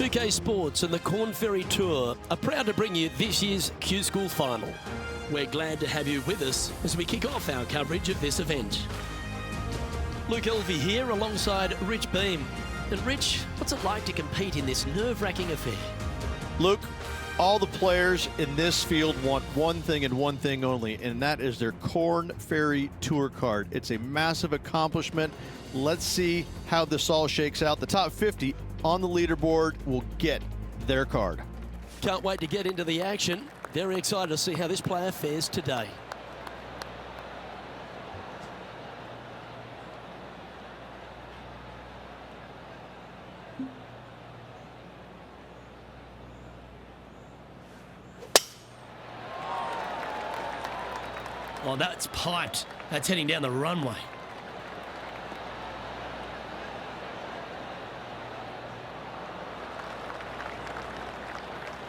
2K Sports and the Corn Ferry Tour are proud to bring you this year's Q School Final. We're glad to have you with us as we kick off our coverage of this event. Luke Elvey here alongside Rich Beam. And Rich, what's it like to compete in this nerve-wracking affair? Luke, all the players in this field want one thing and one thing only, and that is their Corn Ferry Tour card. It's a massive accomplishment. Let's see how this all shakes out. The top 50 on the leaderboard will get their card. Can't wait to get into the action. Very excited to see how this player fares today. Oh, that's piped. That's heading down the runway.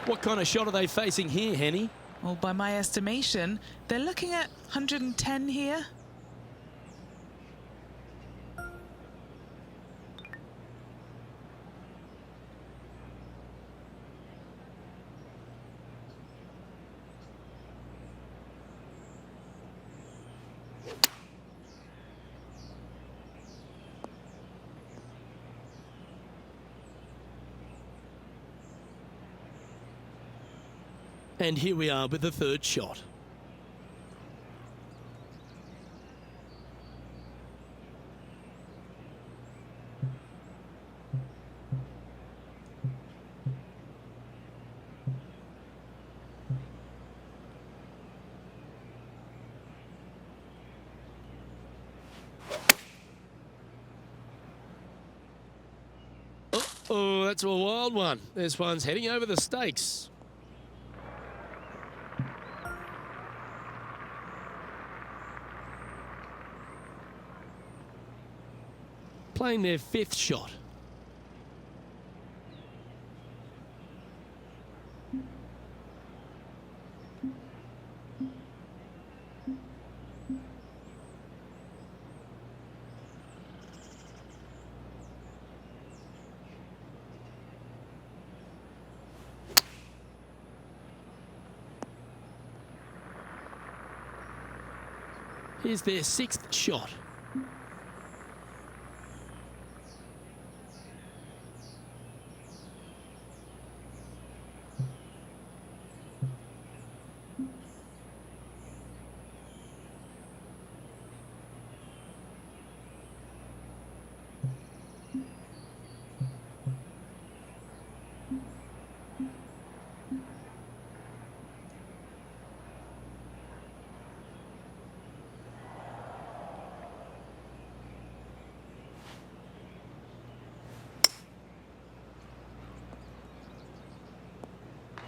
What kind of shot are they facing here, Henny? Well, by my estimation, they're looking at 110 here. And here we are with the third shot. Oh, that's a wild one. This one's heading over the stakes. Playing their fifth shot. Here's their sixth shot.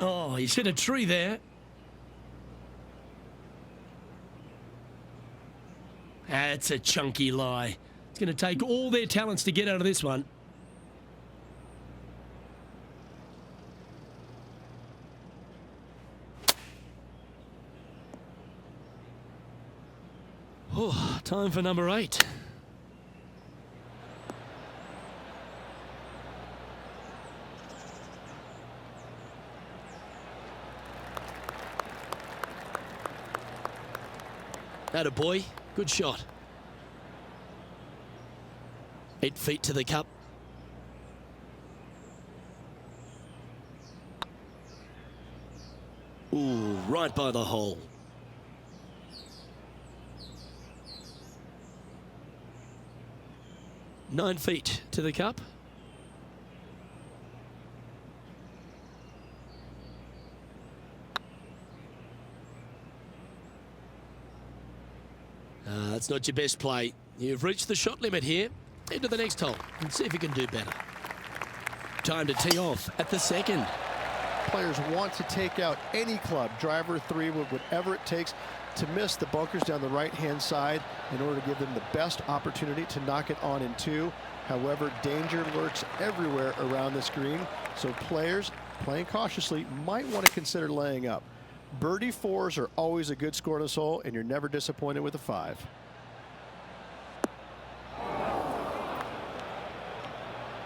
Oh, he's hit a tree there. That's a chunky lie. It's going to take all their talents to get out of this one. Oh, time for number 8. Atta boy, good shot. 8 feet to the cup. Ooh, right by the hole. Nine feet to the cup. That's not your best play. You've reached the shot limit here. Head to the next hole and see if you can do better. Time to tee off at the second. Players want to take out any club, driver, 3, with whatever it takes to miss the bunkers down the right-hand side in order to give them the best opportunity to knock it on in 2. However, danger lurks everywhere around this green, so players playing cautiously might want to consider laying up. Birdie 4s are always a good score on this hole, and you're never disappointed with a 5.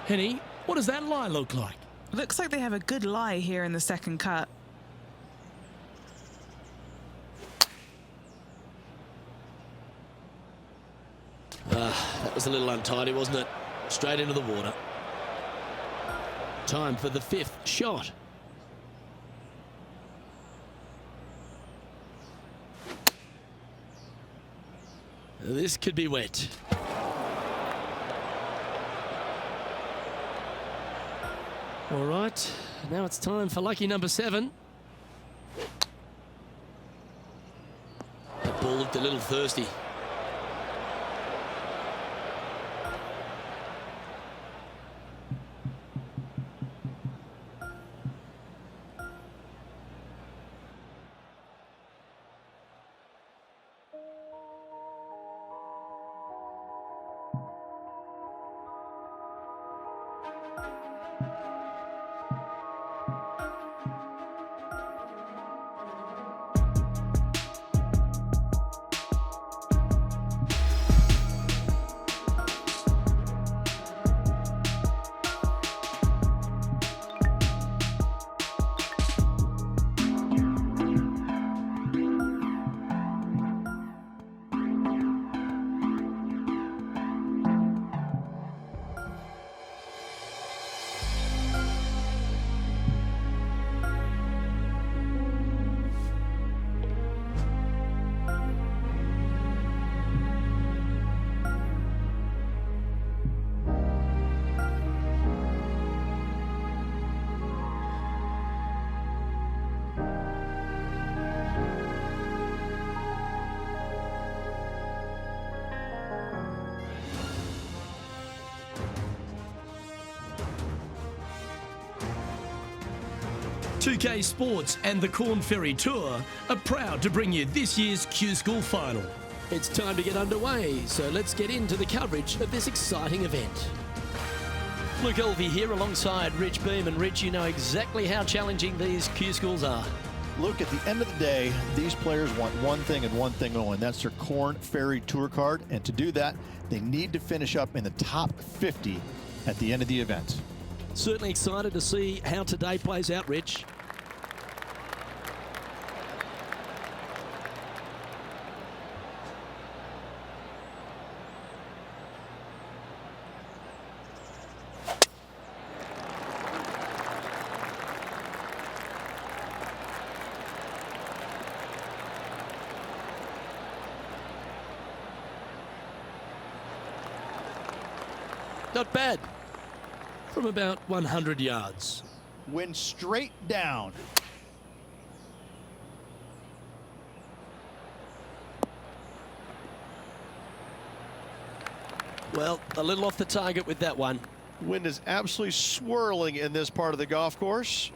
Henny, what does that lie look like? Looks like they have a good lie here in the second cut. That was a little untidy, wasn't it? Straight into the water. Time for the 5th shot. This could be wet. All right, now it's time for lucky number 7. That ball looked a little thirsty. .2K Sports and the Corn Ferry Tour are proud to bring you this year's Q School Final. It's time to get underway, so let's get into the coverage of this exciting event. Luke Elvey here alongside Rich Beam, and Rich, you know exactly how challenging these Q Schools are. Luke, at the end of the day, these players want one thing and one thing only, and that's their Corn Ferry Tour card. And to do that, they need to finish up in the top 50 at the end of the event. Certainly excited to see how today plays out, Rich. Not bad. From about 100 yards. Wind straight down. Well, a little off the target with that one. Wind is absolutely swirling in this part of the golf course.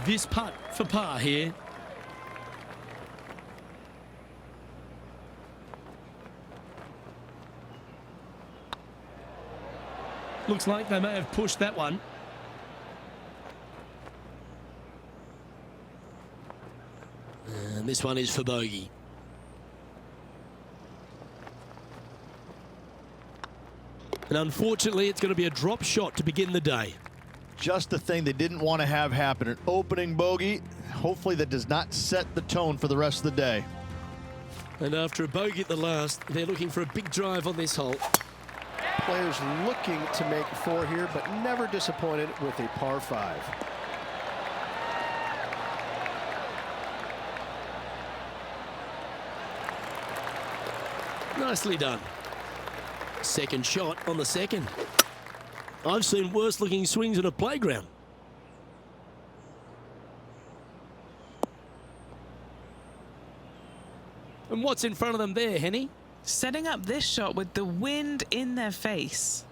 This putt for par here. Looks like they may have pushed that one. And this one is for bogey. And unfortunately, it's going to be a drop shot to begin the day. Just the thing they didn't want to have happen. An opening bogey. Hopefully that does not set the tone for the rest of the day. And after a bogey at the last, they're looking for a big drive on this hole. Players looking to make 4 here, but never disappointed with a par 5. Nicely done. Second shot on the second. I've seen worse looking swings at a playground. And what's in front of them there, Henny? Setting up this shot with the wind in their face.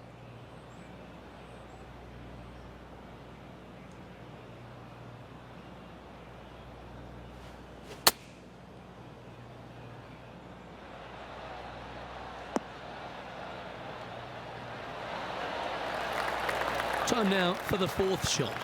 Time now for the 4th shot.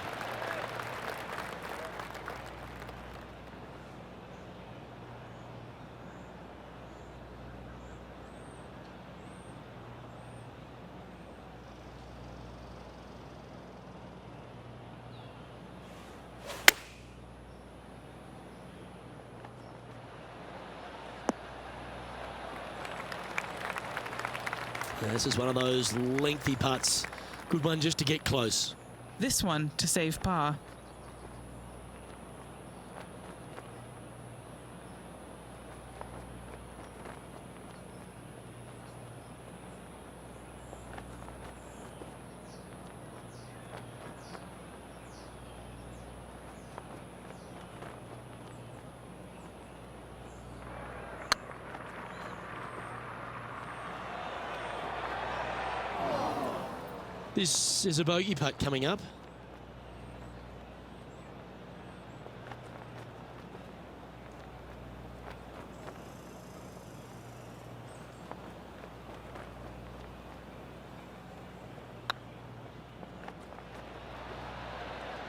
This is one of those lengthy putts. Good one just to get close. This one to save par. This is a bogey putt coming up.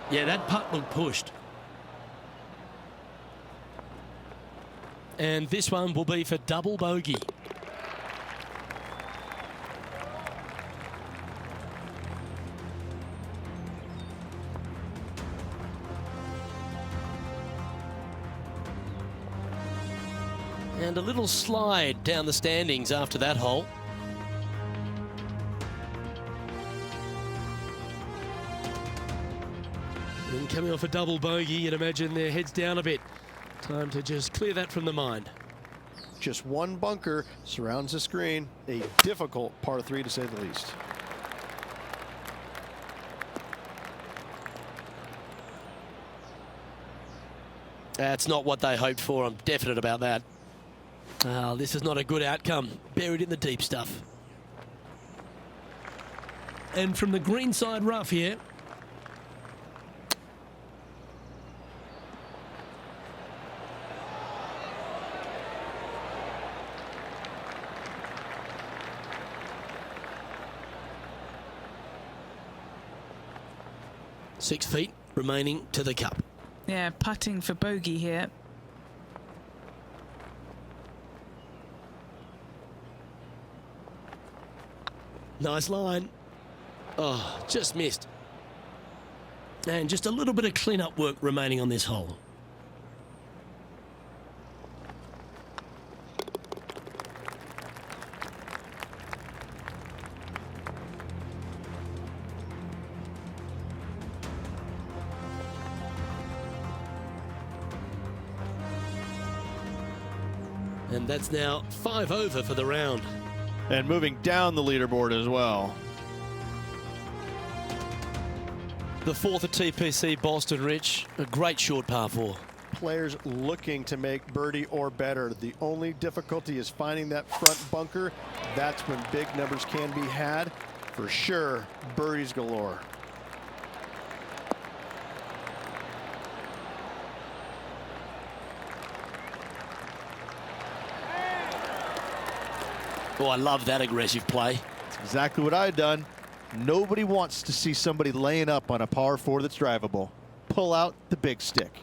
Yeah, that putt looked pushed. And this one will be for double bogey. And a little slide down the standings after that hole. And coming off a double bogey, you'd imagine their heads down a bit. Time to just clear that from the mind. Just one bunker surrounds the screen. A difficult par 3 to say the least. That's not what they hoped for. I'm definite about that. This is not a good outcome. Buried in the deep stuff. And from the greenside rough here. Six feet remaining to the cup. Yeah, putting for bogey here. Nice line. Oh, just missed. And just a little bit of clean-up work remaining on this hole. And that's now 5 over for the round. And moving down the leaderboard as well. The fourth at TPC Boston, Rich. A great short par 4. Players looking to make birdie or better. The only difficulty is finding that front bunker. That's when big numbers can be had. For sure, birdies galore. Oh, I love that aggressive play. That's exactly what I've done. Nobody wants to see somebody laying up on a par 4 that's drivable. Pull out the big stick.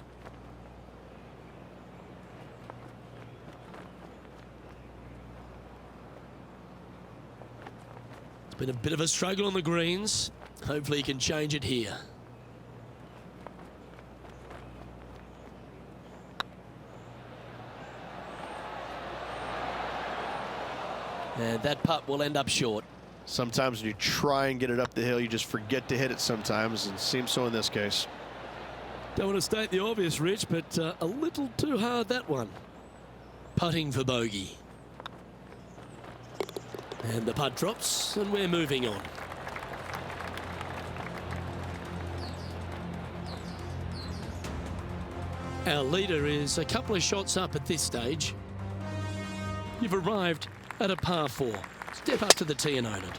It's been a bit of a struggle on the greens. Hopefully he can change it here. And that putt will end up short. Sometimes when you try and get it up the hill, you just forget to hit it sometimes, and it seems so in this case. Don't want to state the obvious, Rich, but a little too hard, that one. Putting for bogey. And the putt drops, and we're moving on. Our leader is a couple of shots up at this stage. You've arrived at a par 4. Step up to the tee and own it.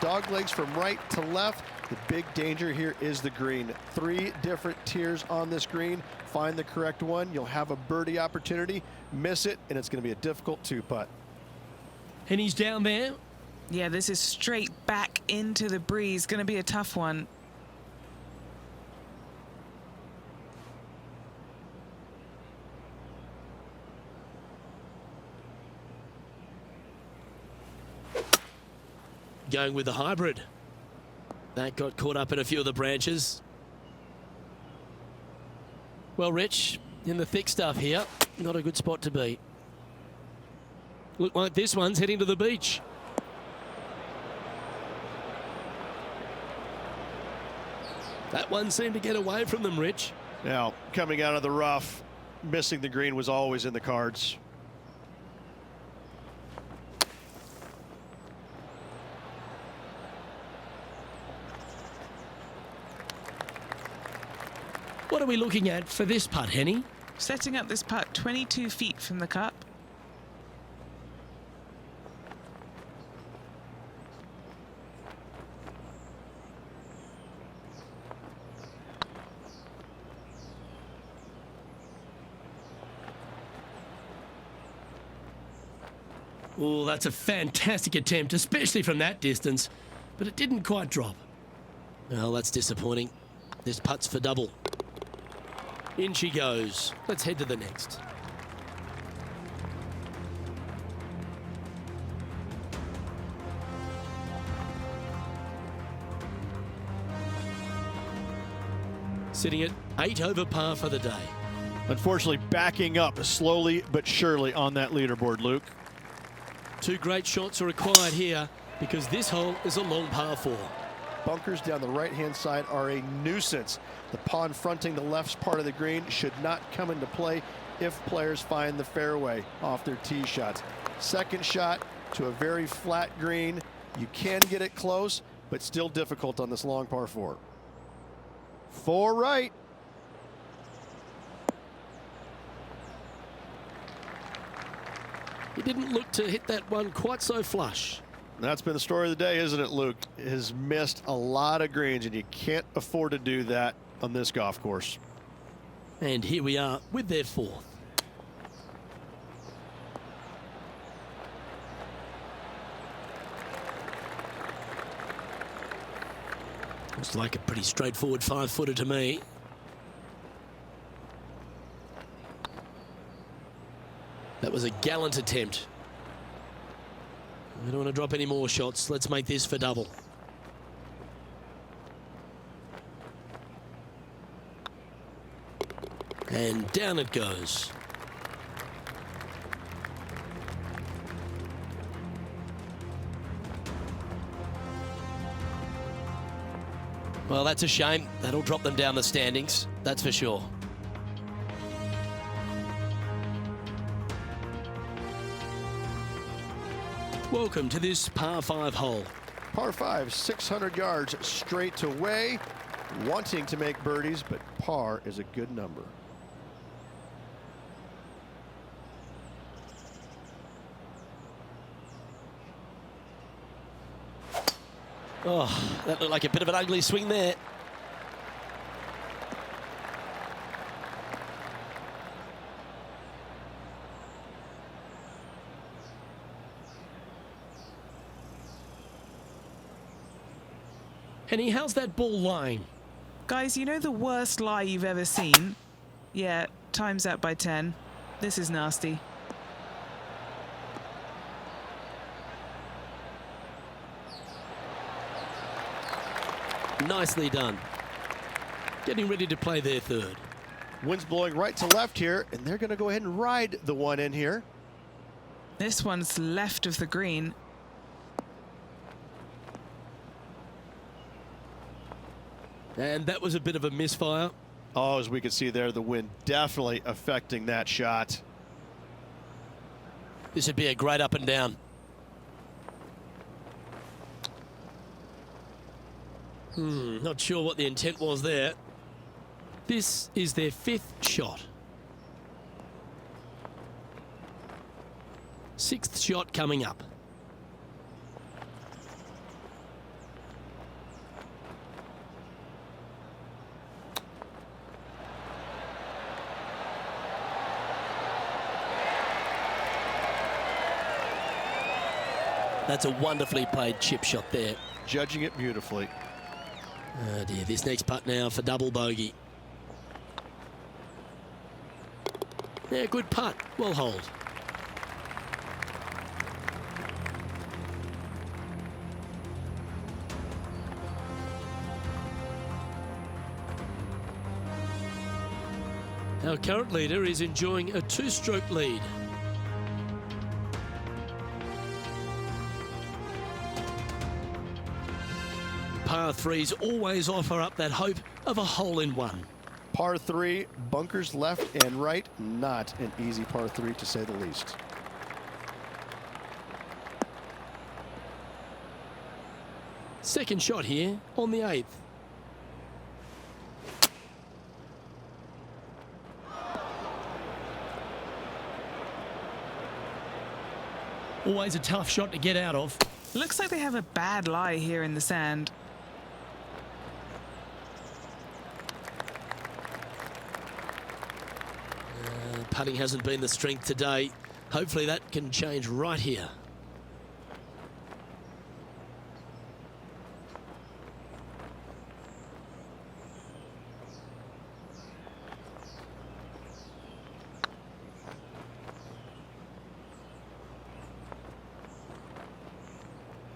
Dog legs from right to left. The big danger here is the green. 3 different tiers on this green. Find the correct one. You'll have a birdie opportunity. Miss it, and it's going to be a difficult 2-putt. And he's down there. Yeah, this is straight back into the breeze. Going to be a tough one. Going with the hybrid. That got caught up in a few of the branches. Well, Rich, in the thick stuff here, not a good spot to be. Look like this one's heading to the beach. That one seemed to get away from them, Rich. Now, coming out of the rough, missing the green was always in the cards. What are we looking at for this putt, Henny? Setting up this putt 22 feet from the cup. Oh, that's a fantastic attempt, especially from that distance, but it didn't quite drop. Well, that's disappointing. This putt's for double. In she goes. Let's head to the next. Sitting at 8 over par for the day. Unfortunately, backing up slowly but surely on that leaderboard, Luke. 2 great shots are required here because this hole is a long par 4. Bunkers down the right-hand side are a nuisance. The pond fronting the left part of the green should not come into play if players find the fairway off their tee shots. Second shot to a very flat green. You can get it close, but still difficult on this long par 4. 4 right. He didn't look to hit that one quite so flush. That's been the story of the day, isn't it, Luke? Has missed a lot of greens, and you can't afford to do that on this golf course. And here we are with their 4th. Looks like a pretty straightforward 5-footer to me. That was a gallant attempt. We don't want to drop any more shots. Let's make this for double. And down it goes. Well, that's a shame. That'll drop them down the standings, that's for sure. Welcome to this par 5 hole. Par 5, 600 yards straight away. Wanting to make birdies, but par is a good number. Oh, that looked like a bit of an ugly swing there. Henny, how's that ball lying? Guys, you know the worst lie you've ever seen? Yeah, time's out by 10. This is nasty. Nicely done. Getting ready to play their 3rd. Wind's blowing right to left here, and they're going to go ahead and ride the one in here. This one's left of the green. And that was a bit of a misfire. Oh, as we can see there, the wind definitely affecting that shot. This would be a great up and down. Not sure what the intent was there. This is their 5th shot. 6th shot coming up. That's a wonderfully played chip shot there. Judging it beautifully. Oh dear, this next putt now for double bogey. Yeah, good putt. Well hold. Our current leader is enjoying a 2-stroke lead. par threes always offer up that hope of a hole-in-one. Par 3, bunkers left and right. Not an easy par 3 to say the least. Second shot here on the 8th. Always a tough shot to get out of. Looks like they have a bad lie here in the sand. Putting hasn't been the strength today. Hopefully that can change right here.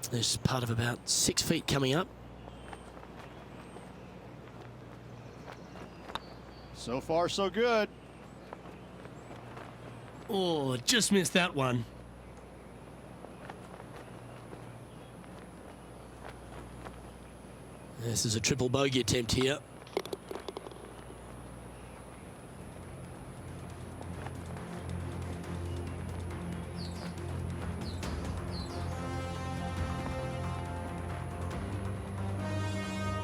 There's part of about 6 feet coming up. So far, so good. Oh, just missed that one. This is a triple bogey attempt here.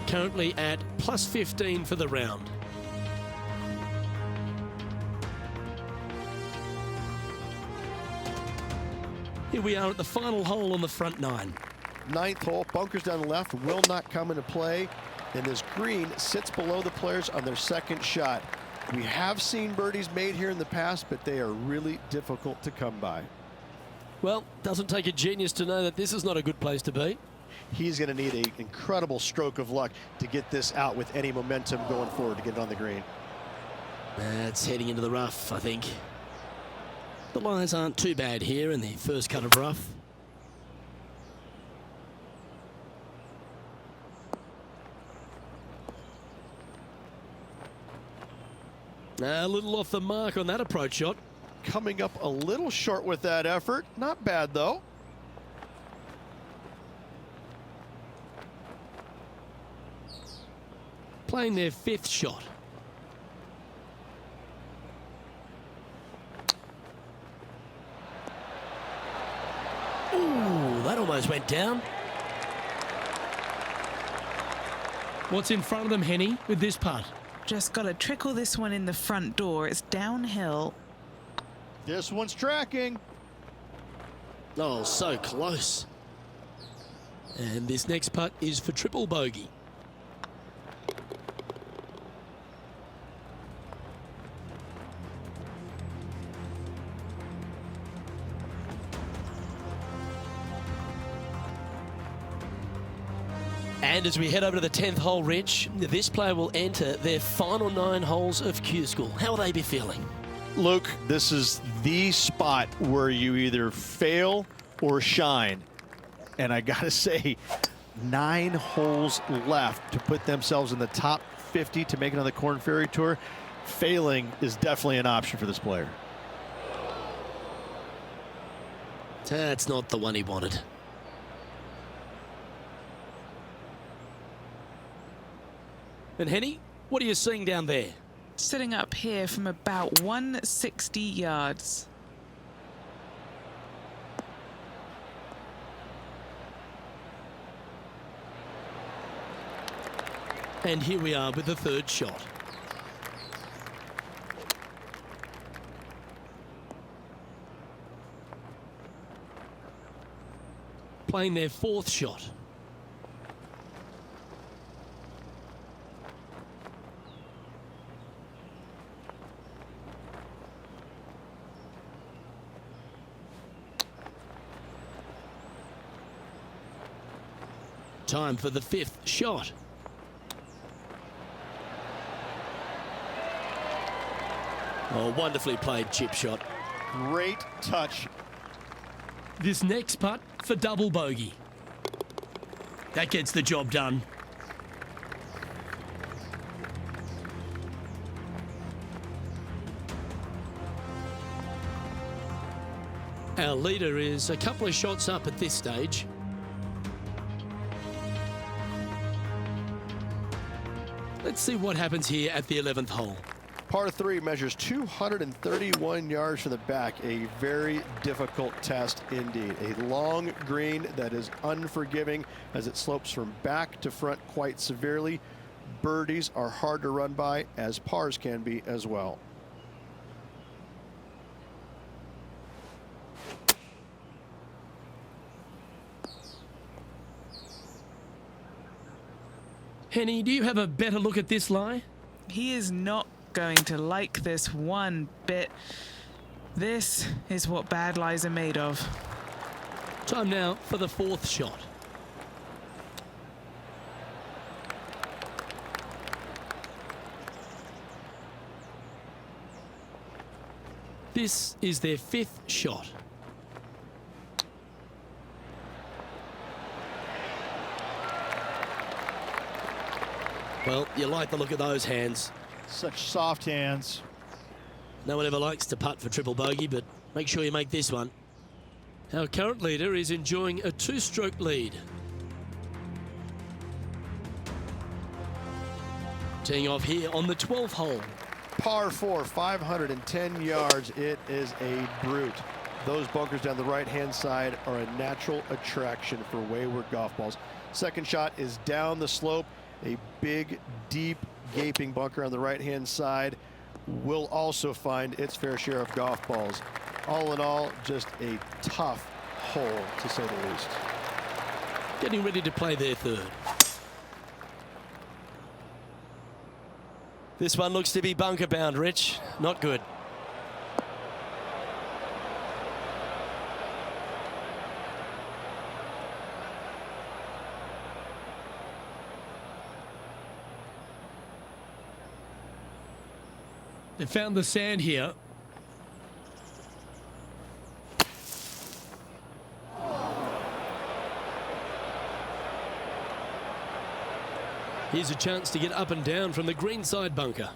Currently at plus 15 for the round. Here we are at the final hole on the front 9. 9th hole, bunkers down the left will not come into play, and this green sits below the players on their second shot. We have seen birdies made here in the past, but they are really difficult to come by. Well, doesn't take a genius to know that this is not a good place to be. He's going to need an incredible stroke of luck to get this out with any momentum going forward to get it on the green. It's heading into the rough, I think. The lies aren't too bad here in the first cut of rough. A little off the mark on that approach shot. Coming up a little short with that effort. Not bad, though. Playing their 5th shot. Ooh, that almost went down. What's in front of them, Henny, with this putt? Just got to trickle this one in the front door. It's downhill. This one's tracking. Oh, so close. And this next putt is for triple bogey. And as we head over to the 10th hole, Rich, this player will enter their final 9 holes of Q School. How will they be feeling? Luke, this is the spot where you either fail or shine. And I got to say, 9 holes left to put themselves in the top 50 to make it on the Korn Ferry Tour. Failing is definitely an option for this player. That's not the one he wanted. And Henny, what are you seeing down there? Sitting up here from about 160 yards. And here we are with the 3rd shot. Playing their 4th shot. Time for the 5th shot. Oh, wonderfully played chip shot. Great touch. This next putt for double bogey. That gets the job done. Our leader is a couple of shots up at this stage. Let's see what happens here at the 11th hole. Par 3 measures 231 yards from the back. A very difficult test indeed. A long green that is unforgiving as it slopes from back to front quite severely. Birdies are hard to run by, as pars can be as well. Henny, do you have a better look at this lie? He is not going to like this one bit. This is what bad lies are made of. Time now for the 4th shot. This is their 5th shot. Well, you like the look of those hands. Such soft hands. No one ever likes to putt for triple bogey, but make sure you make this one. Our current leader is enjoying a 2-stroke lead. Teeing off here on the 12th hole. Par 4, 510 yards. It is a brute. Those bunkers down the right-hand side are a natural attraction for wayward golf balls. Second shot is down the slope. A big, deep, gaping bunker on the right-hand side will also find its fair share of golf balls. All in all, just a tough hole, to say the least. Getting ready to play their 3rd. This one looks to be bunker bound, Rich. Not good. They found the sand here. Here's a chance to get up and down from the greenside bunker.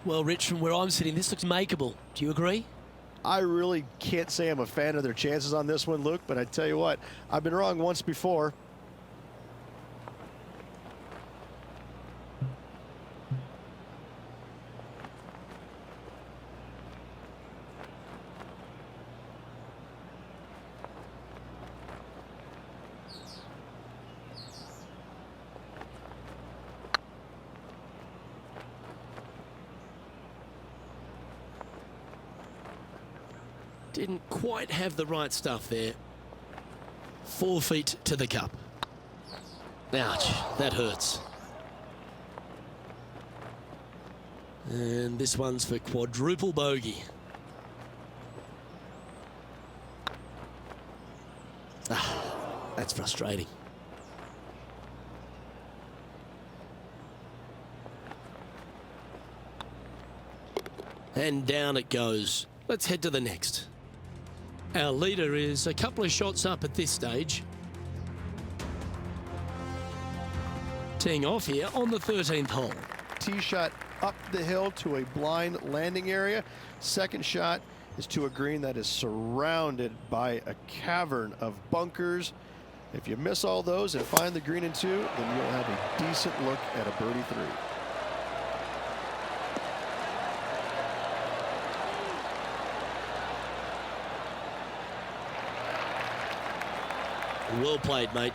Well, Rich, from where I'm sitting, this looks makeable. Do you agree? I really can't say I'm a fan of their chances on this one, Luke, but I tell you what, I've been wrong once before. Didn't quite have the right stuff there. 4 feet to the cup. Ouch, that hurts. And this one's for quadruple bogey. That's frustrating. And down it goes. Let's head to the next. Our leader is a couple of shots up at this stage. Teeing off here on the 13th hole. Tee shot up the hill to a blind landing area. Second shot is to a green that is surrounded by a cavern of bunkers. If you miss all those and find the green in 2, then you'll have a decent look at a birdie 3. Well played, mate.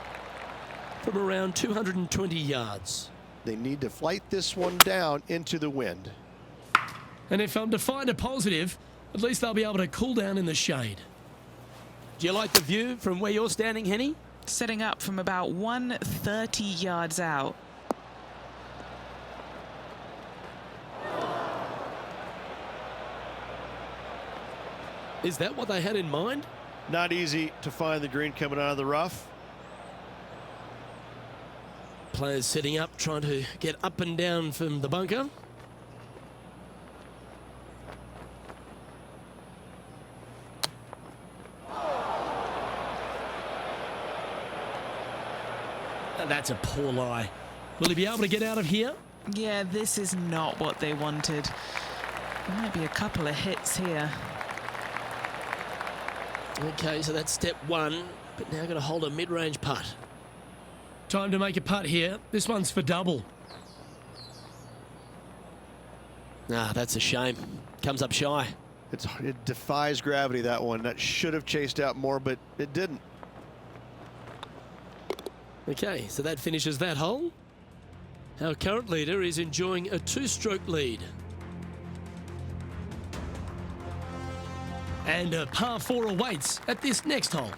From around 220 yards. They need to flight this one down into the wind. And if I'm to find a positive, at least they'll be able to cool down in the shade. Do you like the view from where you're standing, Henny? Setting up from about 130 yards out. Is that what they had in mind? Not easy to find the green coming out of the rough. Players setting up, trying to get up and down from the bunker. That's a poor lie. Will he be able to get out of here? Yeah, this is not what they wanted. There might be a couple of hits here. Okay, so that's step one, but now got to hold a mid-range putt. Time to make a putt here. This one's for double. Ah, that's a shame. Comes up shy. It defies gravity, that one. That should have chased out more, but it didn't. Okay, so that finishes that hole. Our current leader is enjoying a 2-stroke lead. And a par 4 awaits at this next hole.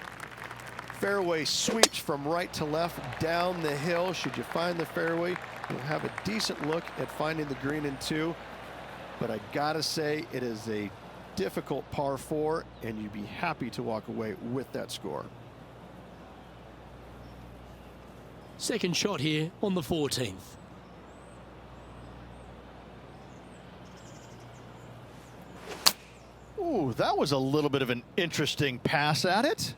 Fairway sweeps from right to left down the hill. Should you find the fairway, you'll have a decent look at finding the green in 2. But I gotta say, it is a difficult par 4, and you'd be happy to walk away with that score. Second shot here on the 14th. Ooh, that was a little bit of an interesting pass at it.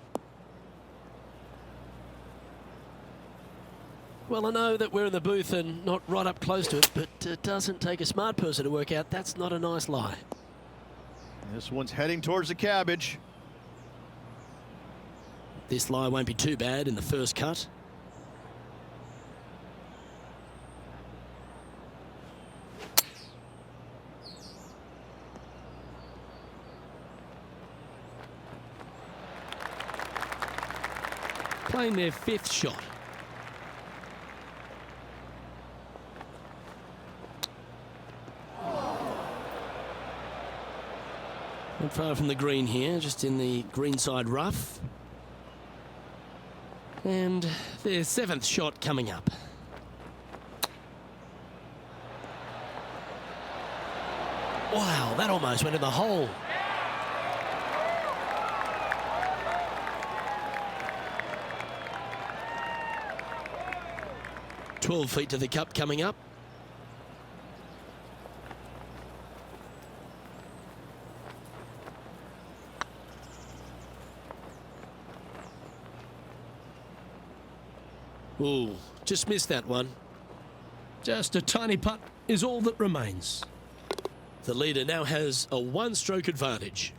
Well, I know that we're in the booth and not right up close to it, but it doesn't take a smart person to work out that's not a nice lie. This one's heading towards the cabbage. This lie won't be too bad in the first cut. Playing their 5th shot. Not far from the green here, just in the greenside rough. And their 7th shot coming up. Wow, that almost went in the hole. "12 feet to the cup coming up. Ooh, just missed that one. Just a tiny putt is all that remains. The leader now has a 1-stroke advantage.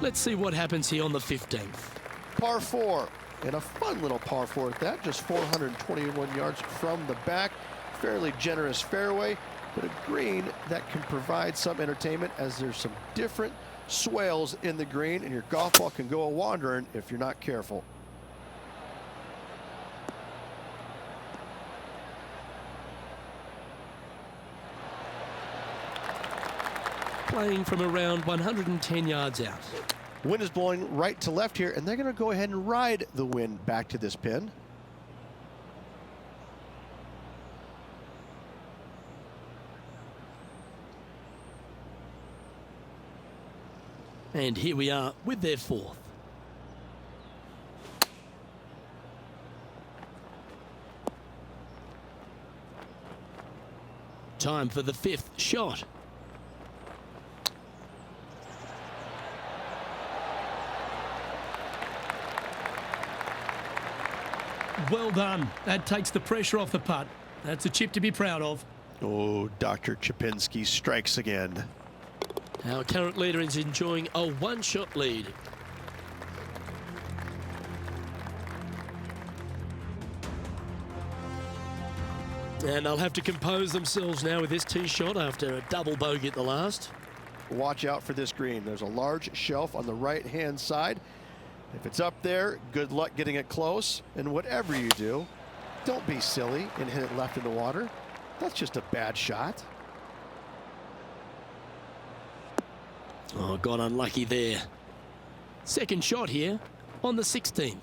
Let's see what happens here on the 15th. Par 4, and a fun little par 4 at that, just 421 yards from the back. Fairly generous fairway, but a green that can provide some entertainment as there's some different swales in the green, and your golf ball can go a-wandering if you're not careful. Playing from around 110 yards out. Wind is blowing right to left here, and they're going to go ahead and ride the wind back to this pin. And here we are with their 4th. Time for the 5th shot. Well done. That takes the pressure off the putt. That's a chip to be proud of. Oh, Dr. Chipinski strikes again. Our current leader is enjoying a 1-shot lead. And they'll have to compose themselves now with this tee shot after a double bogey at the last. Watch out for this green. There's a large shelf on the right-hand side. If it's up there, good luck getting it close. And whatever you do, don't be silly and hit it left in the water. That's just a bad shot. Oh, got unlucky there. Second shot here on the 16th.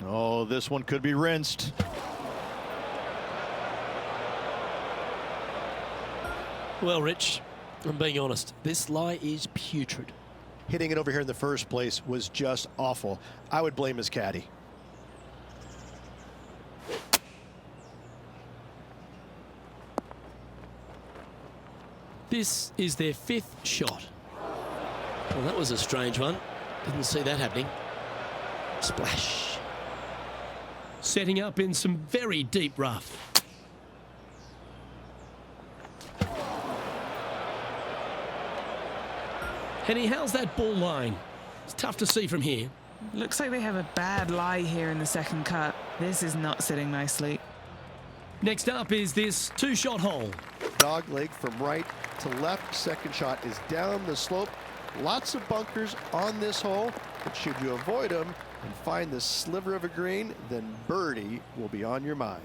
Oh, this one could be rinsed. Well, Rich, I'm being honest. This lie is putrid. Hitting it over here in the first place was just awful. I would blame his caddy. This is their 5th shot. Well, that was a strange one. Didn't see that happening. Splash. Setting up in some very deep rough. Henny, how's that ball lying? It's tough to see from here. Looks like they have a bad lie here in the second cut. This is not sitting nicely. Next up is this 2-shot hole. Dog leg from right to left. Second shot is down the slope. Lots of bunkers on this hole, but should you avoid them and find this sliver of a green, then birdie will be on your mind.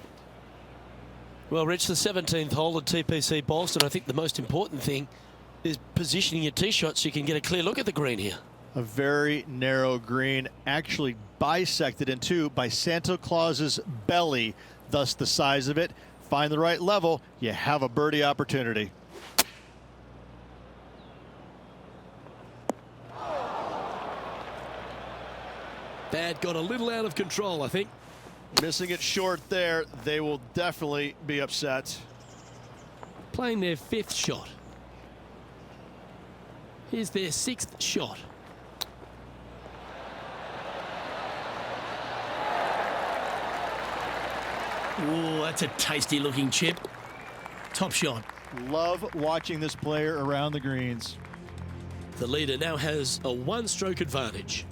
Well, Rich, the 17th hole at TPC Boston, I think the most important thing is positioning your tee shot so you can get a clear look at the green here. A very narrow green, actually bisected in two by Santa Claus's belly, thus the size of it. Find the right level, you have a birdie opportunity. That got a little out of control, I think. Missing it short there, they will definitely be upset. Playing their 5th shot. Here's their 6th shot. Oh, that's a tasty looking chip. Top shot. Love watching this player around the greens. The leader now has a 1-stroke advantage.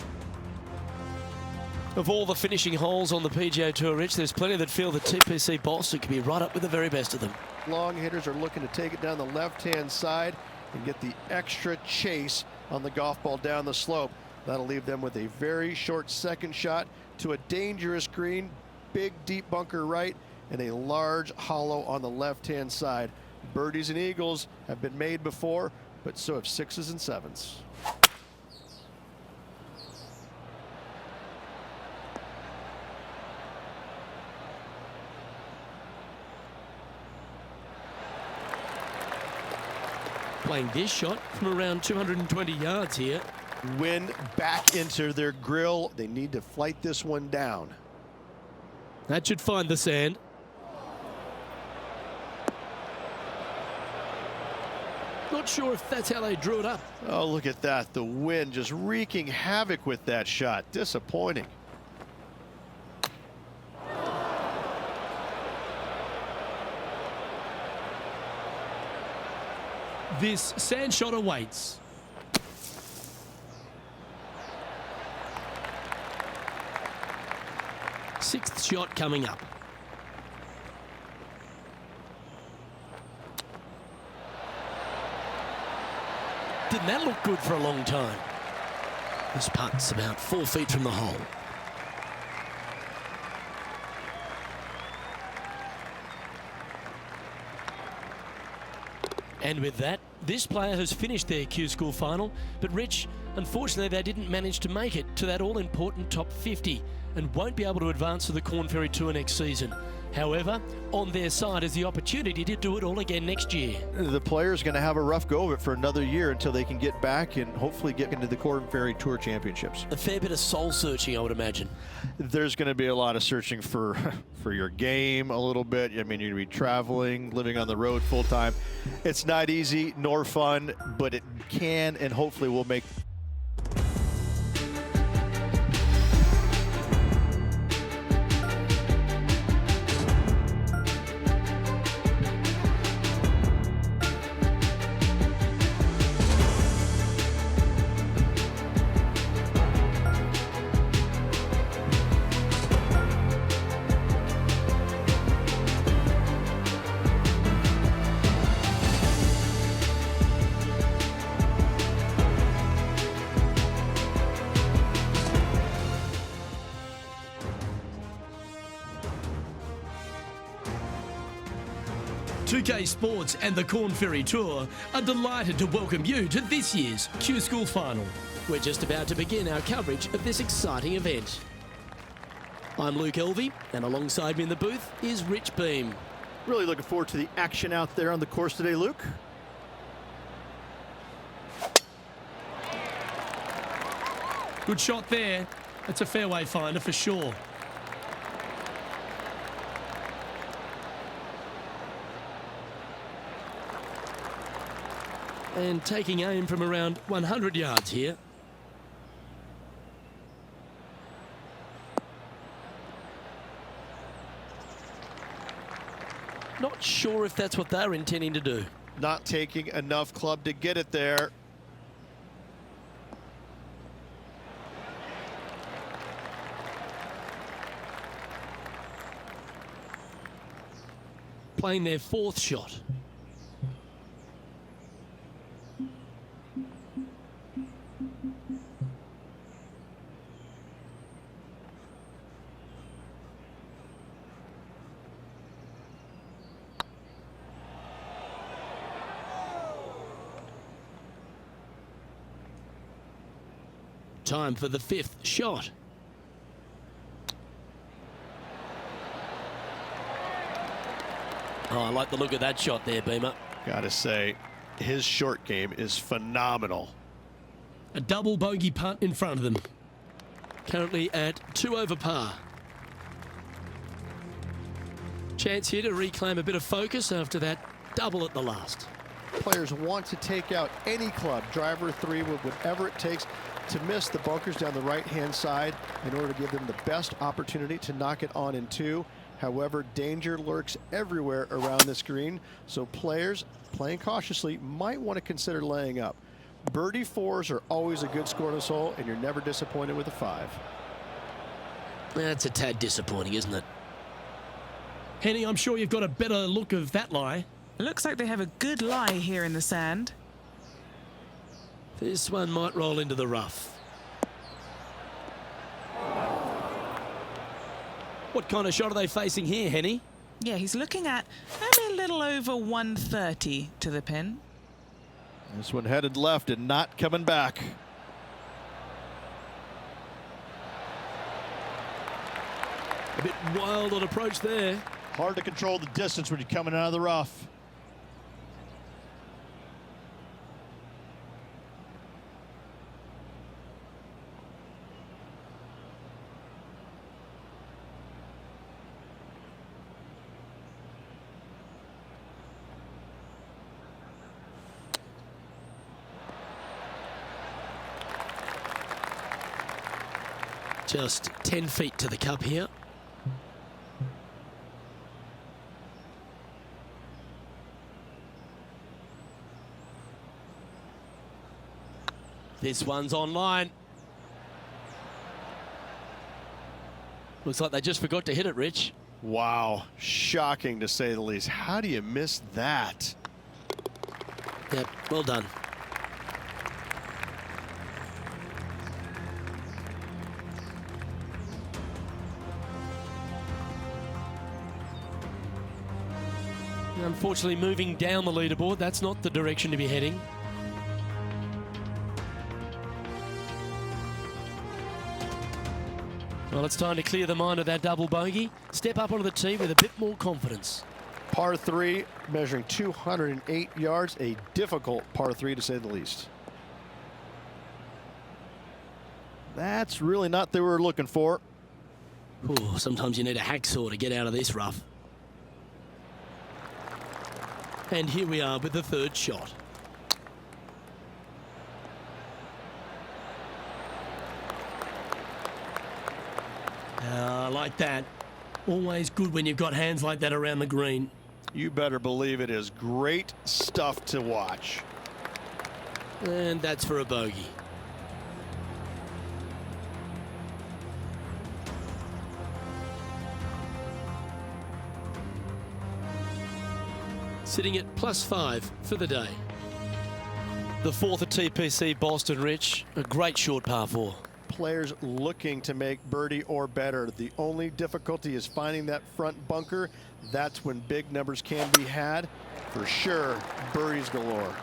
Of all the finishing holes on the PGA Tour, Rich, there's plenty that feel that TPC Boston could be right up with the very best of them. Long hitters are looking to take it down the left-hand side and get the extra chase on the golf ball down the slope. That'll leave them with a very short second shot to a dangerous green, big deep bunker right, and a large hollow on the left-hand side. Birdies and eagles have been made before, but so have 6s and 7s. Playing this shot from around 220 yards here. Wind back into their grill. They need to flight this one down. That should find the sand. Not sure if that's how they drew it up. Oh, look at that. The wind just wreaking havoc with that shot. Disappointing. This sand shot awaits. Sixth shot coming up. Didn't that look good for a long time? This putt's about 4 feet from the hole. And with that, this player has finished their Q School final, but Rich, unfortunately they didn't manage to make it to that all-important top 50 and won't be able to advance to the Korn Ferry Tour next season. However, on their side is the opportunity to do it all again next year. The player's going to have a rough go of it for another year until they can get back and hopefully get into the Korn Ferry Tour Championships. A fair bit of soul searching, I would imagine. There's going to be a lot of searching for your game a little bit. I mean, you're going to be traveling, living on the road full time. It's not easy nor fun, but it can and hopefully will make UK Sports and the Korn Ferry Tour are delighted to welcome you to this year's Q School Final. We're just about to begin our coverage of this exciting event. I'm Luke Elvey, and alongside me in the booth is Rich Beam. Really looking forward to the action out there on the course today, Luke. Good shot there. That's a fairway finder for sure. And taking aim from around 100 yards here. Not sure if that's what they're intending to do. Not taking enough club to get it there. Playing their fourth shot. Time for the fifth shot. Oh, I like the look of that shot there, Beamer. Gotta say, his short game is phenomenal. A double bogey putt in front of them. Currently at 2 over par. Chance here to reclaim a bit of focus after that double at the last. Players want to take out any club, driver, three, with whatever it takes to miss the bunkers down the right-hand side in order to give them the best opportunity to knock it on in two. However, danger lurks everywhere around this green, so players playing cautiously might want to consider laying up. Birdie fours are always a good scoreless hole, and you're never disappointed with a 5. That's a tad disappointing, isn't it? Henny, I'm sure you've got a better look of that lie. It looks like they have a good lie here in the sand. This one might roll into the rough. What kind of shot are they facing here, Henny? Yeah, he's looking at maybe a little over 130 to the pin. This one headed left and not coming back. A bit wild on approach there. Hard to control the distance when you're coming out of the rough. Just 10 feet to the cup here. This one's online. Looks like they just forgot to hit it, Rich. Wow, shocking to say the least. How do you miss that? Yep, well done. Unfortunately, moving down the leaderboard, that's not the direction to be heading. Well, it's time to clear the mind of that double bogey. Step up onto the tee with a bit more confidence. Par 3, measuring 208 yards, a difficult par 3 to say the least. That's really not what they were looking for. Ooh, sometimes you need a hacksaw to get out of this rough. And here we are with the third shot. I like that. Always good when you've got hands like that around the green. You better believe it is great stuff to watch. And that's for a bogey. Sitting at +5 for the day. The fourth at TPC Boston, Rich. A great short par 4. Players looking to make birdie or better. The only difficulty is finding that front bunker. That's when big numbers can be had. For sure, birdies galore.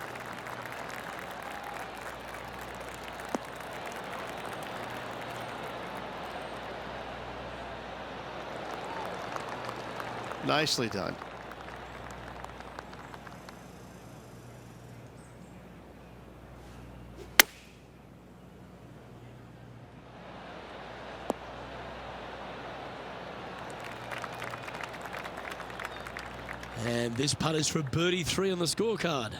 Nicely done. And this putt is for birdie 3 on the scorecard.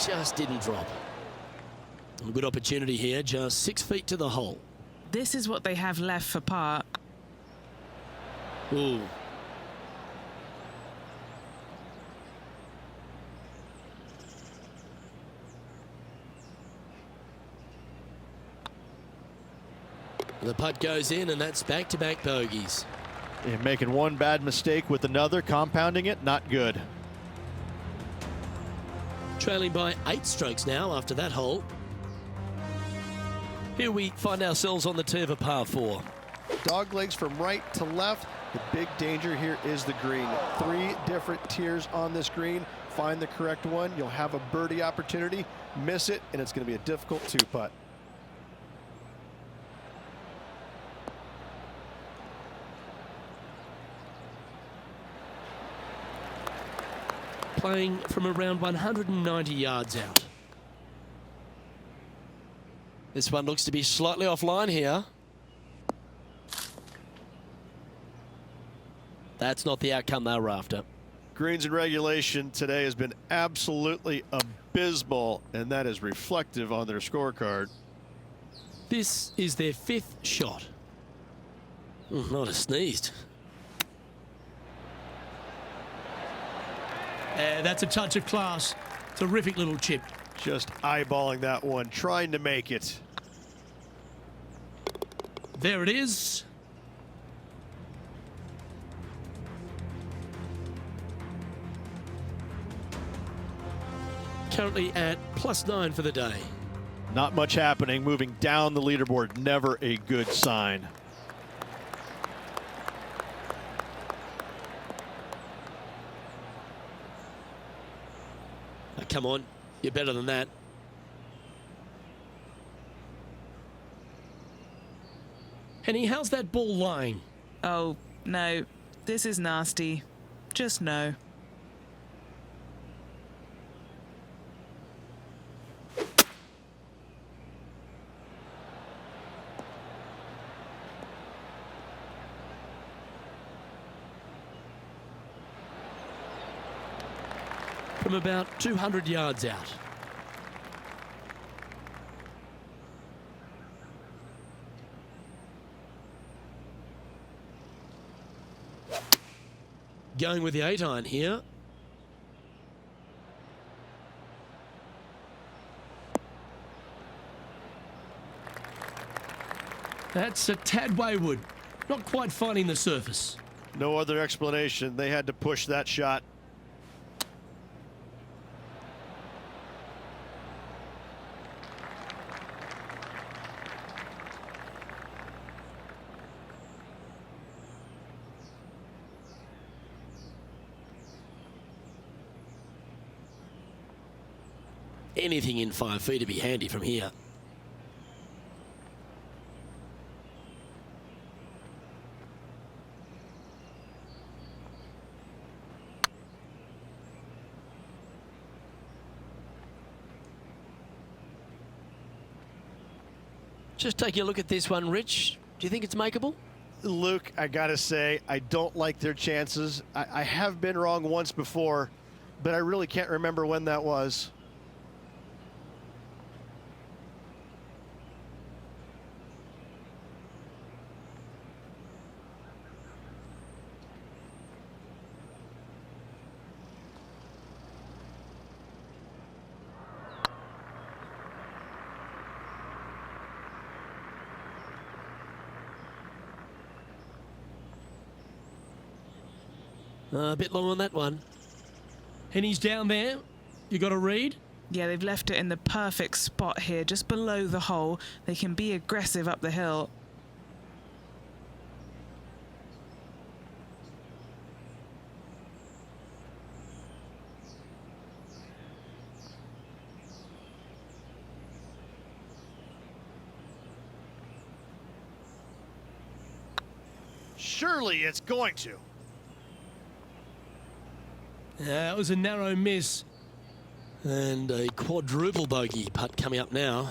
just didn't drop. A good opportunity here, just 6 feet to the hole. This is what they have left for par. Ooh. The putt goes in, and that's back-to-back bogeys. And making one bad mistake with another, compounding it, not good. Trailing by 8 strokes now after that hole. Here we find ourselves on the tee of a par 4. Dog legs from right to left. The big danger here is the green. 3 different tiers on this green. Find the correct one. You'll have a birdie opportunity. Miss it, and it's going to be a difficult 2-putt. Playing from around 190 yards out. This one looks to be slightly offline here. That's not the outcome they were after. Greens and regulation today has been absolutely abysmal, and that is reflective on their scorecard. This is their 5th shot. Not a sneezed. That's a touch of class. Terrific little chip. Just eyeballing that one, trying to make it. There it is. Currently at +9 for the day. Not much happening. Moving down the leaderboard, never a good sign. Oh, come on, you're better than that. Henny, how's that ball lying? Oh, no. This is nasty. Just no. From about 200 yards out. Going with the 8-iron here. That's a tad wayward. Not quite finding the surface. No other explanation. They had to push that shot. Anything in 5 feet to be handy from here. Just taking a look at this one, Rich. Do you think it's makeable? Luke, I gotta say, I don't like their chances. I have been wrong once before, but I really can't remember when that was. A bit long on that one. Henny's down there. You got a read? Yeah, they've left it in the perfect spot here, just below the hole. They can be aggressive up the hill. Surely it's going to. That was a narrow miss. And a quadruple bogey putt coming up now.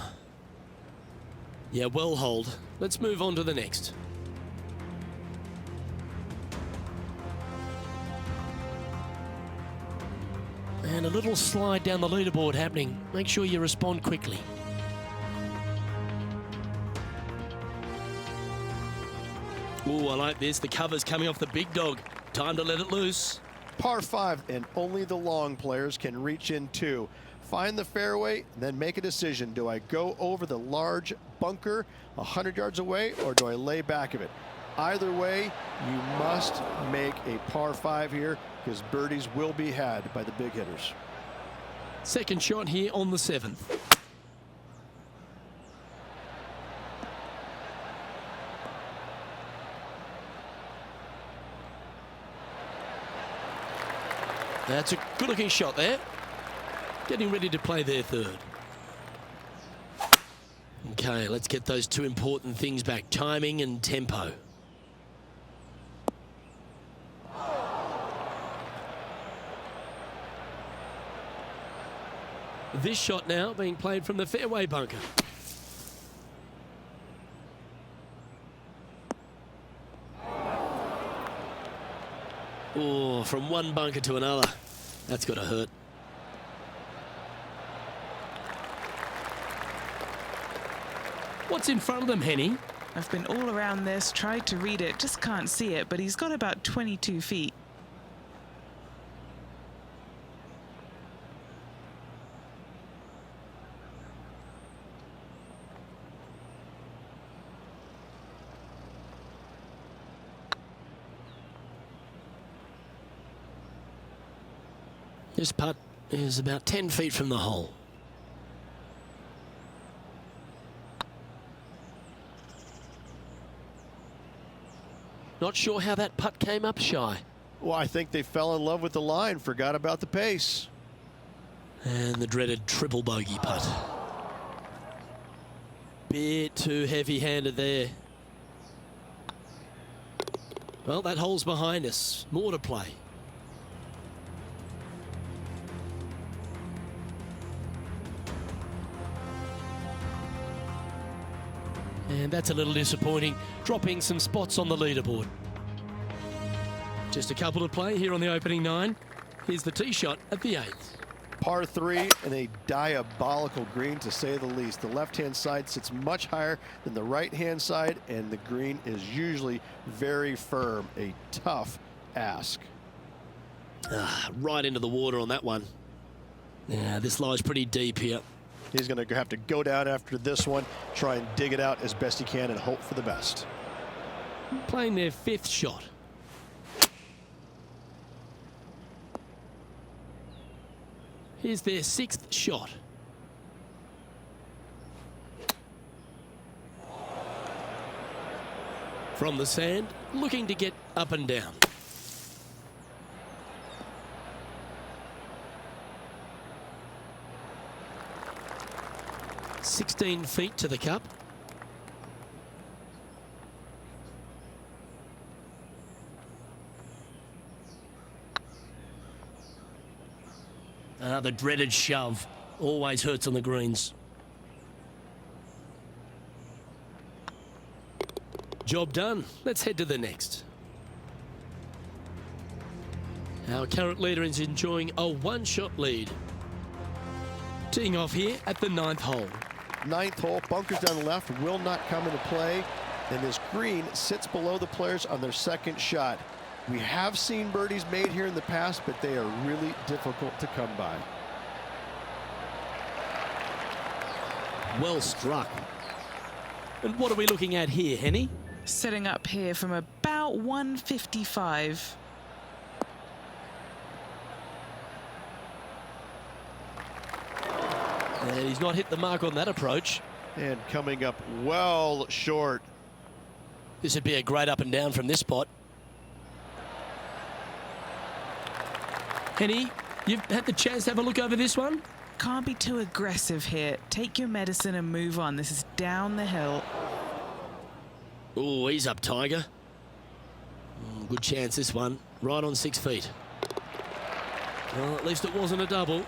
Yeah, well holed. Let's move on to the next. And a little slide down the leaderboard happening. Make sure you respond quickly. Oh, I like this. The cover's coming off the big dog. Time to let it loose. Par 5, and only the long players can reach in 2. Find the fairway, then make a decision. Do I go over the large bunker 100 yards away, or do I lay back of it? Either way, you must make a par 5 here, because birdies will be had by the big hitters. Second shot here on the 7th. That's a good-looking shot there. Getting ready to play their third. Okay, let's get those two important things back, timing and tempo. This shot now being played from the fairway bunker. Oh, from one bunker to another. That's got to hurt. What's in front of them, Henny? I've been all around this, tried to read it, just can't see it, but he's got about 22 feet. This putt is about 10 feet from the hole. Not sure how that putt came up shy. Well, I think they fell in love with the line, forgot about the pace. And the dreaded triple bogey putt. Bit too heavy-handed there. Well, that hole's behind us. More to play. And that's a little disappointing, dropping some spots on the leaderboard. Just a couple to play here on the opening 9. Here's the tee shot at the 8th. Par 3 and a diabolical green, to say the least. The left-hand side sits much higher than the right-hand side, and the green is usually very firm. A tough ask. Right into the water on that one. Yeah, this lies pretty deep here. He's going to have to go down after this one, try and dig it out as best he can and hope for the best. Playing their 5th shot. Here's their 6th shot. From the sand, looking to get up and down. "16 feet to the cup." The dreaded shove always hurts on the greens. Job done. Let's head to the next. Our current leader is enjoying a one-shot lead. Teeing off here at the 9th hole. 9th hole, bunkers down the left will not come into play, and this green sits below the players on their 2nd shot. We have seen birdies made here in the past, but they are really difficult to come by. Well struck. And what are we looking at here, Henny? Setting up here from about 155. And he's not hit the mark on that approach. And coming up well short. This would be a great up and down from this spot. Henny, you've had the chance to have a look over this one? Can't be too aggressive here. Take your medicine and move on. This is down the hill. Oh, he's up, Tiger. Good chance, this one. Right on 6 feet. Well, at least it wasn't a double.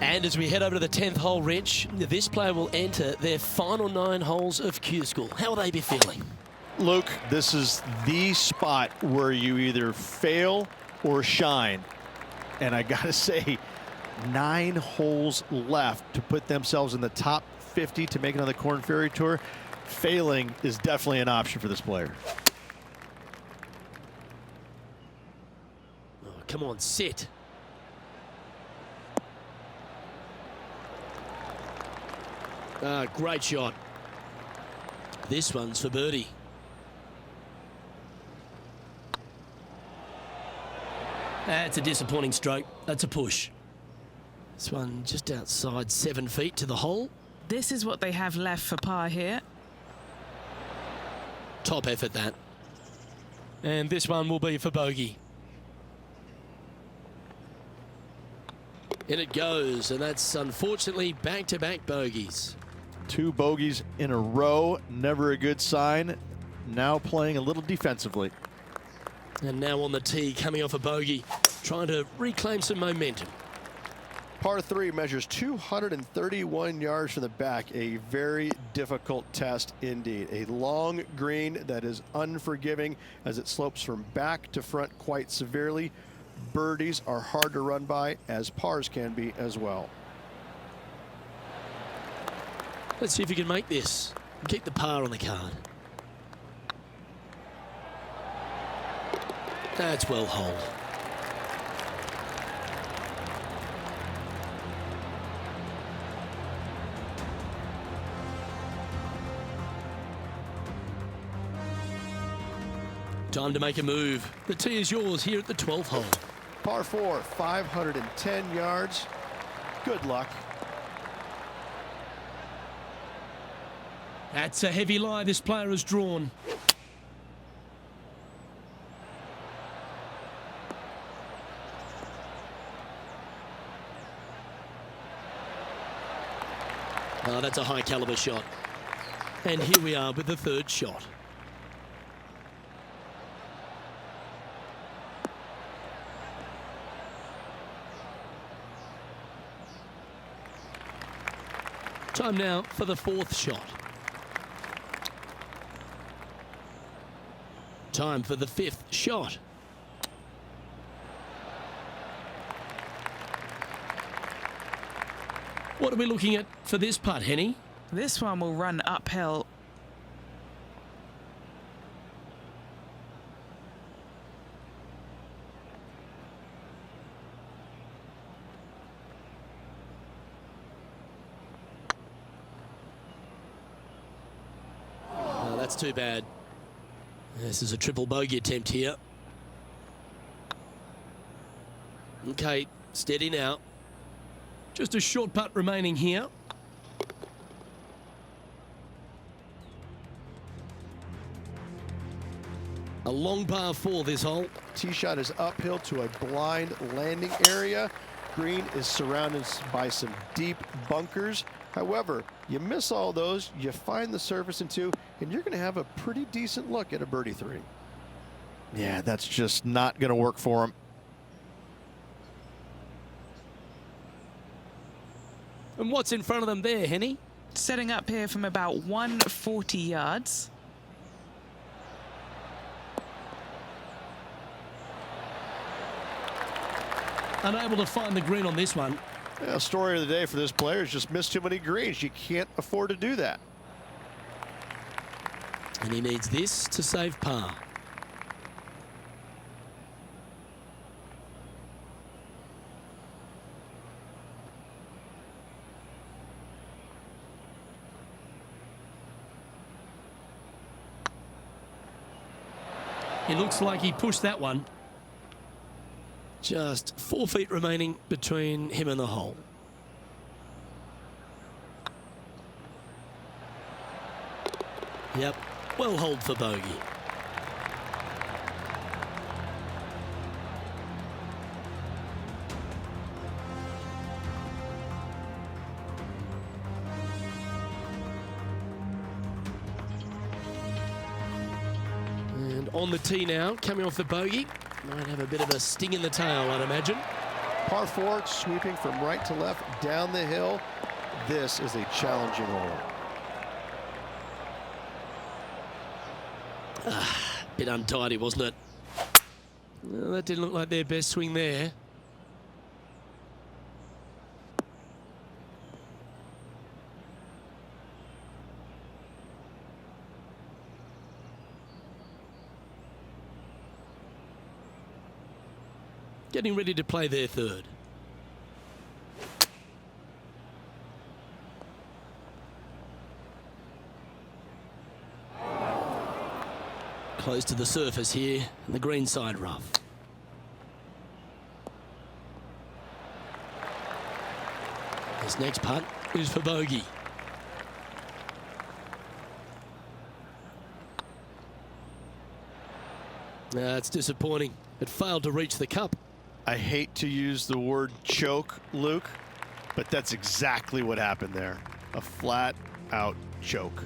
And as we head over to the 10th hole, Rich, this player will enter their final 9 holes of Q School. How will they be feeling? Luke, this is the spot where you either fail or shine. And I got to say, 9 holes left to put themselves in the top 50 to make it on the Korn Ferry Tour. Failing is definitely an option for this player. Oh, come on, sit. Great shot. This one's for birdie. That's a disappointing stroke. That's a push. This one just outside 7 feet to the hole. This is what they have left for par here. Top effort, that. And this one will be for bogey. In it goes, and that's unfortunately back-to-back bogeys. 2 bogeys in a row, never a good sign. Now playing a little defensively. And now on the tee, coming off a bogey, trying to reclaim some momentum. Par 3 measures 231 yards from the back. A very difficult test indeed. A long green that is unforgiving as it slopes from back to front quite severely. Birdies are hard to run by, as pars can be as well. Let's see if you can make this. Keep the par on the card. That's well holed. Time to make a move. The tee is yours here at the 12th hole. Par 4, 510 yards. Good luck. That's a heavy lie this player has drawn. Oh, that's a high caliber shot. And here we are with the 3rd shot. Time now for the 4th shot. Time for the 5th shot. What are we looking at for this putt, Henny? This one will run uphill. Oh, that's too bad. This is a triple bogey attempt here. Okay, steady now. Just a short putt remaining here. A long par 4 this hole. Tee shot is uphill to a blind landing area. Green is surrounded by some deep bunkers. However, you miss all those, you find the surface in 2, and you're going to have a pretty decent look at a birdie 3. Yeah, that's just not going to work for him. And what's in front of them there, Henny? Setting up here from about 140 yards. Unable to find the green on this one. Yeah, story of the day for this player is just missed too many greens. You can't afford to do that. And he needs this to save par. It looks like he pushed that one. Just 4 feet remaining between him and the hole. Yep, well holed for bogey. And on the tee now, coming off the bogey. Might have a bit of a sting in the tail, I'd imagine. Par 4, sweeping from right to left down the hill. This is a challenging hole. Bit untidy, wasn't it? Well, that didn't look like their best swing there. Getting ready to play their third. Close to the surface here, and the green side rough. This next putt is for bogey. That's disappointing. It failed to reach the cup. I hate to use the word choke, Luke, but that's exactly what happened there. A flat-out choke.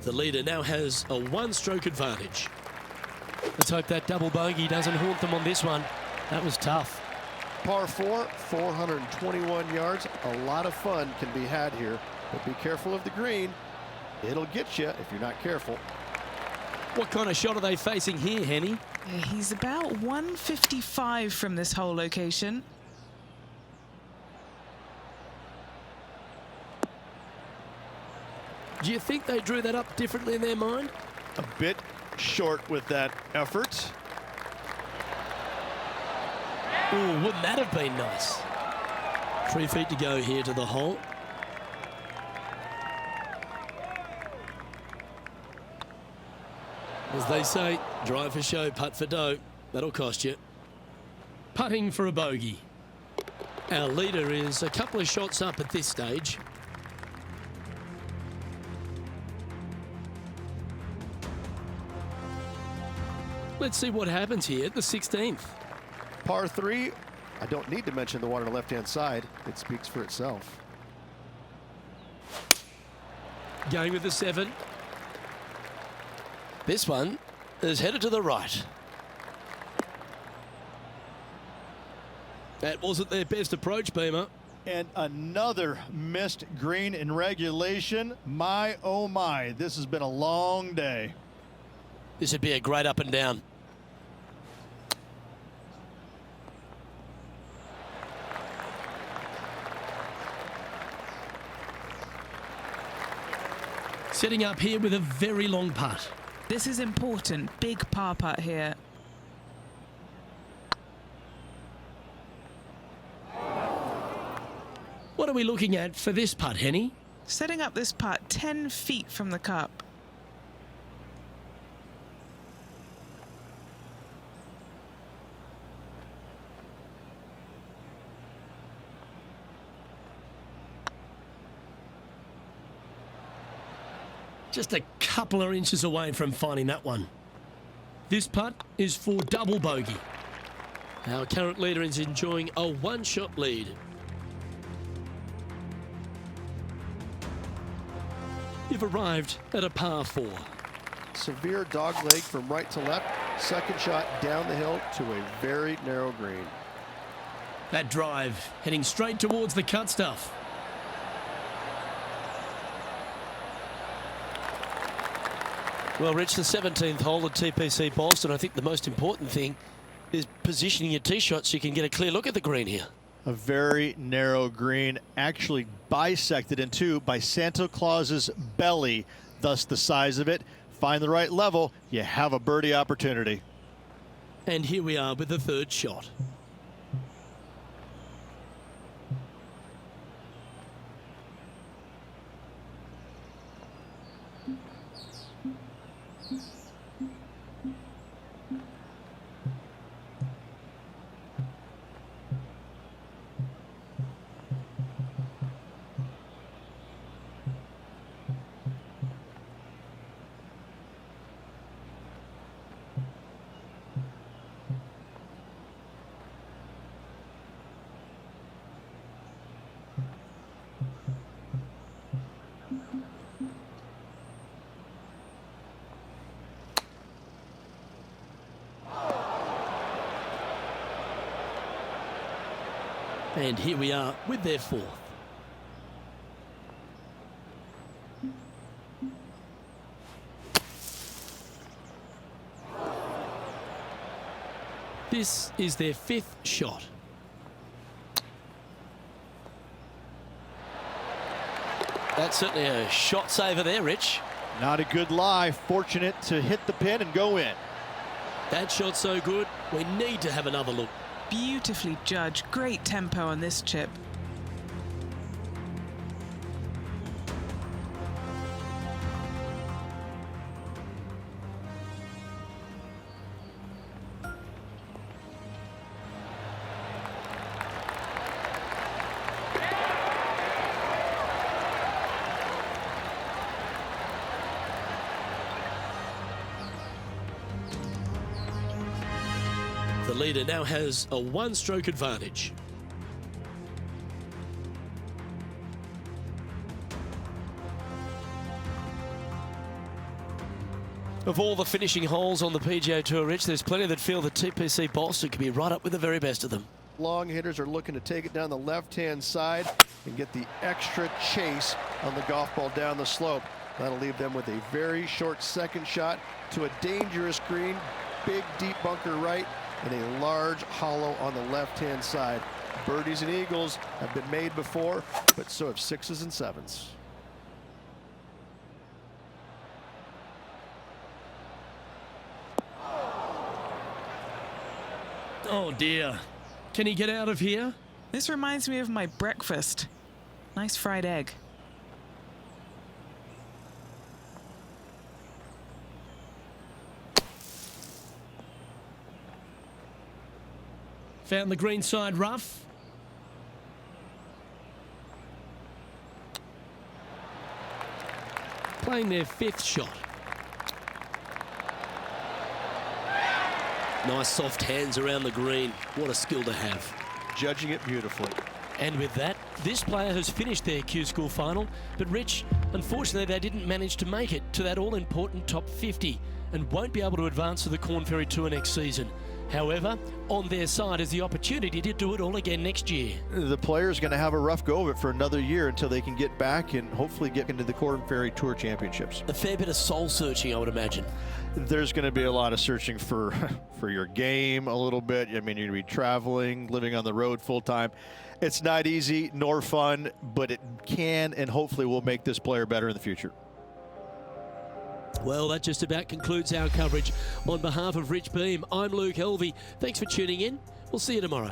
The leader now has a one-stroke advantage. Let's hope that double bogey doesn't haunt them on this one. That was tough. Par 4, 421 yards. A lot of fun can be had here, but be careful of the green. It'll get you if you're not careful. What kind of shot are they facing here, Henny? Yeah, he's about 155 from this hole location. Do you think they drew that up differently in their mind? A bit short with that effort. Ooh, wouldn't that have been nice? 3 feet to go here to the hole. As they say, drive for show, putt for dough. That'll cost you. Putting for a bogey. Our leader is a couple of shots up at this stage. Let's see what happens here at the 16th. Par 3, I don't need to mention the one on the left-hand side. It speaks for itself. Going with the 7. This one is headed to the right. That wasn't their best approach, Beamer. And another missed green in regulation. My, oh my, this has been a long day. This would be a great up and down. Setting up here with a very long putt. This is important. Big par putt here. What are we looking at for this putt, Henny? Setting up this putt 10 feet from the cup. Just a couple of inches away from finding that one. This putt is for double bogey. Our current leader is enjoying a one-shot lead. You've arrived at a par 4. Severe dog leg from right to left. Second shot down the hill to a very narrow green. That drive heading straight towards the cut stuff. Well, Rich, the 17th hole at TPC Boston, I think the most important thing is positioning your tee shot so you can get a clear look at the green here. A very narrow green, actually bisected in two by Santa Claus's belly, thus the size of it. Find the right level, you have a birdie opportunity. And here we are with the third shot. And here we are with their fourth. This is their fifth shot. That's certainly a shot saver there, Rich. Not a good lie. Fortunate to hit the pin and go in. That shot's so good, we need to have another look. Beautifully judged. Great tempo on this chip. The leader now has a one-stroke advantage. Of all the finishing holes on the PGA Tour, Rich, there's plenty that feel that TPC Boston could be right up with the very best of them. Long hitters are looking to take it down the left-hand side and get the extra chase on the golf ball down the slope. That'll leave them with a very short second shot to a dangerous green, big deep bunker right, and a large hollow on the left-hand side. Birdies and eagles have been made before, but so have sixes and sevens. Oh dear. Can he get out of here? This reminds me of my breakfast. Nice fried egg. Found the green side rough. Playing their fifth shot. Nice soft hands around the green. What a skill to have. Judging it beautifully. And with that, this player has finished their Q School final. But Rich, unfortunately, they didn't manage to make it to that all-important top 50 and won't be able to advance to the Korn Ferry Tour next season. However, on their side is the opportunity to do it all again next year. The player's going to have a rough go of it for another year until they can get back and hopefully get into the Korn Ferry Tour Championships. A fair bit of soul searching, I would imagine. There's going to be a lot of searching for your game a little bit. I mean, you're going to be traveling, living on the road full time. It's not easy nor fun, but it can and hopefully will make this player better in the future. Well, that just about concludes our coverage. On behalf of Rich Beem, I'm Luke Helvey. Thanks for tuning in. We'll see you tomorrow.